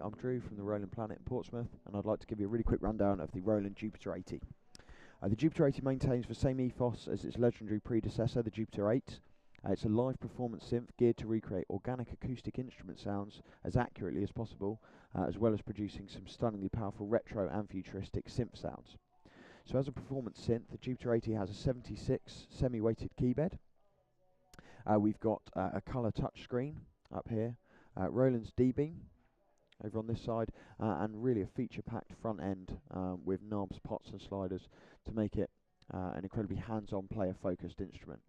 I'm Drew from the Roland Planet in Portsmouth, and I'd like to give you a really quick rundown of the Roland Jupiter 80. The Jupiter 80 maintains the same ethos as its legendary predecessor, the Jupiter 8. It's a live performance synth geared to recreate organic acoustic instrument sounds as accurately as possible, as well as producing some stunningly powerful retro and futuristic synth sounds. So as a performance synth, the Jupiter 80 has a 76 semi-weighted keybed. We've got a colour touchscreen up here, Roland's D-Beam over on this side, and really a feature-packed front end with knobs, pots and sliders to make it an incredibly hands-on, player-focused instrument.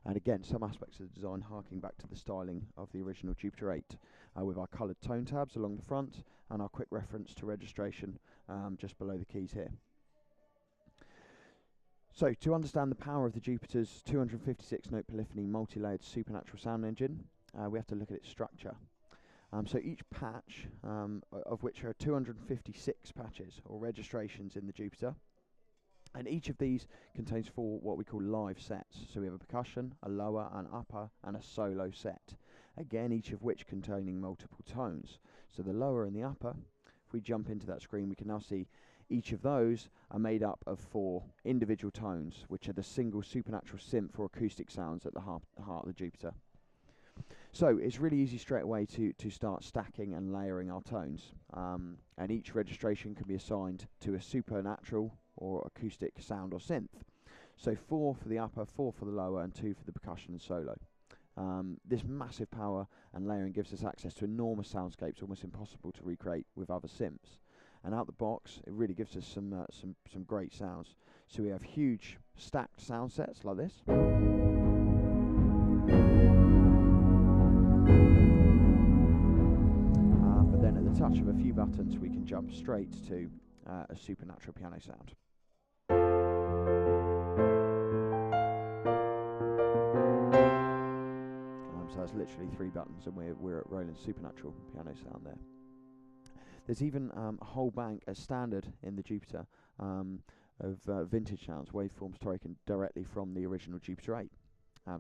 And again, some aspects of the design harking back to the styling of the original Jupiter 8, with our coloured tone tabs along the front and our quick reference to registration just below the keys here. So, to understand the power of the Jupiter's 256-note polyphony multi-layered supernatural sound engine, we have to look at its structure. So each patch, of which are 256 patches or registrations in the Jupiter, and each of these contains 4 what we call live sets. So we have a percussion, a lower, an upper, and a solo set. Again, each of which containing multiple tones. So the lower and the upper, if we jump into that screen, we can now see each of those are made up of 4 individual tones, which are the single supernatural synth or acoustic sounds at the heart of the Jupiter. So it's really easy straight away to start stacking and layering our tones, and each registration can be assigned to a supernatural or acoustic sound or synth. So 4 for the upper, 4 for the lower, and 2 for the percussion and solo. This massive power and layering gives us access to enormous soundscapes, almost impossible to recreate with other synths. And out the box, it really gives us some great sounds. So we have huge stacked sound sets like this. But then at the touch of a few buttons, we can jump straight to a supernatural piano sound. So that's literally 3 buttons, and we're at Roland's supernatural piano sound there. There's even a whole bank as standard in the Jupiter of vintage sounds, waveforms taken directly from the original Jupiter 8.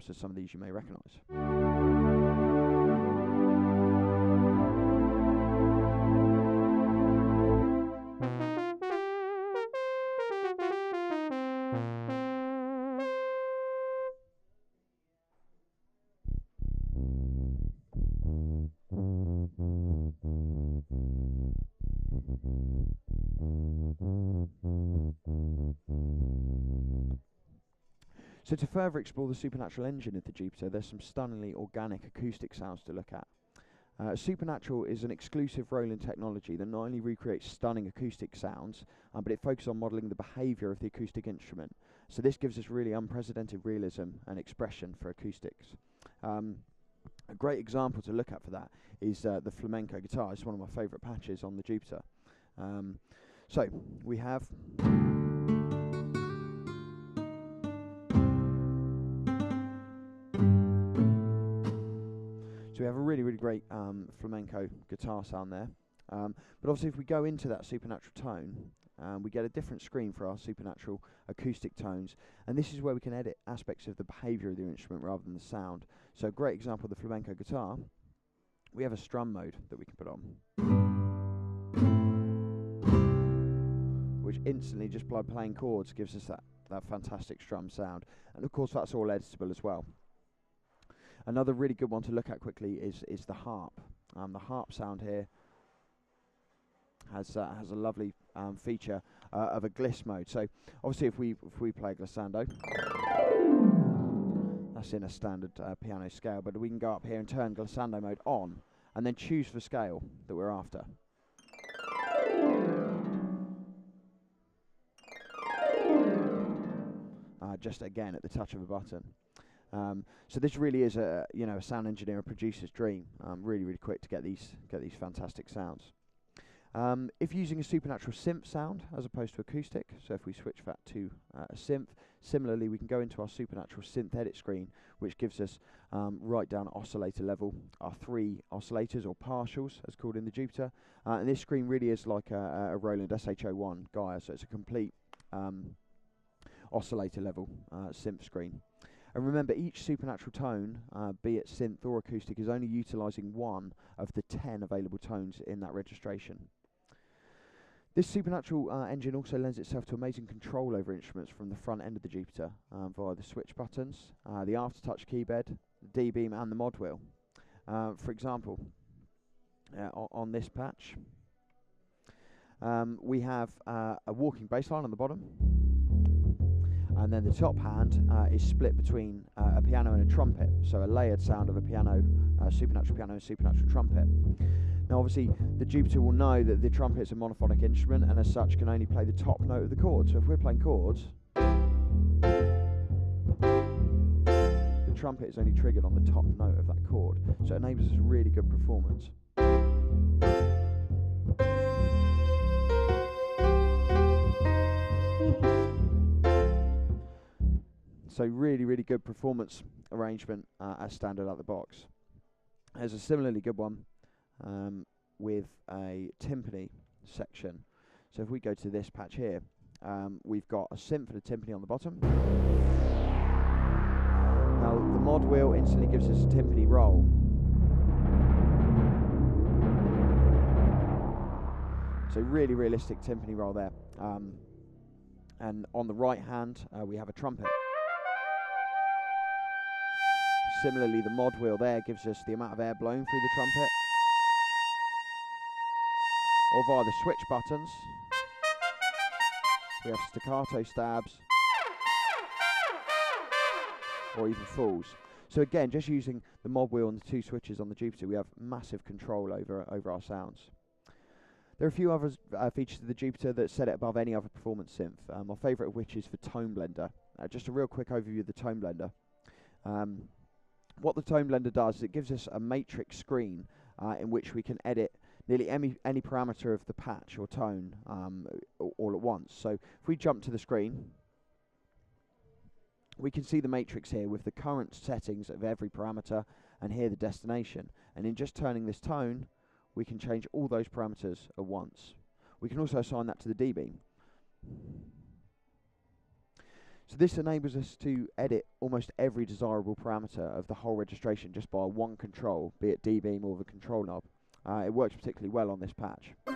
So some of these you may recognise. So to further explore the supernatural engine of the Jupiter, there's some stunningly organic acoustic sounds to look at. Supernatural is an exclusive Roland technology that not only recreates stunning acoustic sounds, but it focuses on modelling the behaviour of the acoustic instrument. So this gives us really unprecedented realism and expression for acoustics. A great example to look at for that is the flamenco guitar. It's one of my favourite patches on the Jupiter. So we have... So we have a really, really great flamenco guitar sound there. But obviously if we go into that supernatural tone, we get a different screen for our supernatural acoustic tones. And this is where we can edit aspects of the behaviour of the instrument rather than the sound. So a great example of the flamenco guitar, we have a strum mode that we can put on, which instantly, just by playing chords, gives us that fantastic strum sound. And of course that's all editable as well. Another really good one to look at quickly is the harp. The harp sound here has a lovely feature of a gliss mode. So obviously if we play glissando, that's in a standard piano scale, but we can go up here and turn glissando mode on and then choose the scale that we're after. Just again at the touch of a button. So this really is a sound engineer, a producer's dream. Really, really quick to get these fantastic sounds. If using a supernatural synth sound as opposed to acoustic, so if we switch that to a synth, similarly we can go into our supernatural synth edit screen, which gives us right down at oscillator level our 3 oscillators or partials, as called in the Jupiter. And this screen really is like a Roland SH-01 Gaia, so it's a complete oscillator level synth screen. And remember, each supernatural tone, be it synth or acoustic, is only utilising one of the 10 available tones in that registration. This supernatural engine also lends itself to amazing control over instruments from the front end of the Jupiter via the switch buttons, the aftertouch keybed, the D-beam and the mod wheel. For example, on this patch, we have a walking bass line on the bottom, and then the top hand is split between a piano and a trumpet, so a layered sound of a piano, supernatural piano and supernatural trumpet. Now obviously the Jupiter will know that the trumpet is a monophonic instrument and as such can only play the top note of the chord. So if we're playing chords, the trumpet is only triggered on the top note of that chord, so it enables us a really good performance. So really, really good performance arrangement as standard out the box. There's a similarly good one with a timpani section. So if we go to this patch here, we've got a synth for the timpani on the bottom. Now the mod wheel instantly gives us a timpani roll. So really realistic timpani roll there. And on the right hand we have a trumpet. Similarly, the mod wheel there gives us the amount of air blown through the trumpet. Or via the switch buttons, we have staccato stabs, or even falls. So again, just using the mod wheel and the two switches on the Jupiter, we have massive control over our sounds. There are a few other features of the Jupiter that set it above any other performance synth, my favourite of which is for Tone Blender. Just a real quick overview of the Tone Blender. What the Tone Blender does is it gives us a matrix screen in which we can edit nearly any parameter of the patch or tone all at once. So if we jump to the screen, we can see the matrix here with the current settings of every parameter and here the destination. And in just turning this tone, we can change all those parameters at once. We can also assign that to the D-beam. So this enables us to edit almost every desirable parameter of the whole registration just by one control, be it D-beam or the control knob. It works particularly well on this patch. So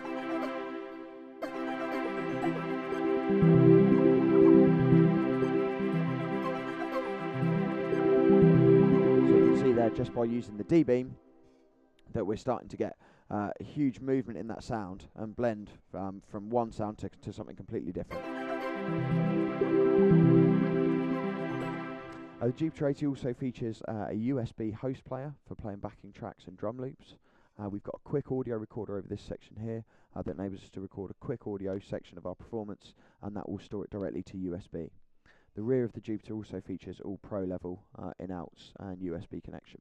you can see there, just by using the D-beam, that we're starting to get a huge movement in that sound and blend from one sound to something completely different. The Jupiter 80 also features a USB host player for playing backing tracks and drum loops. We've got a quick audio recorder over this section here that enables us to record a quick audio section of our performance, and that will store it directly to USB. The rear of the Jupiter also features all pro level in-outs and USB connection.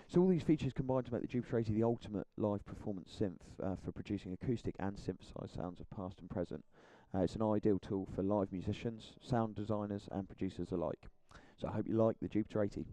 So all these features combine to make the Jupiter 80 the ultimate live performance synth for producing acoustic and synthesized sounds of past and present. It's an ideal tool for live musicians, sound designers and producers alike. So I hope you like the Jupiter 80.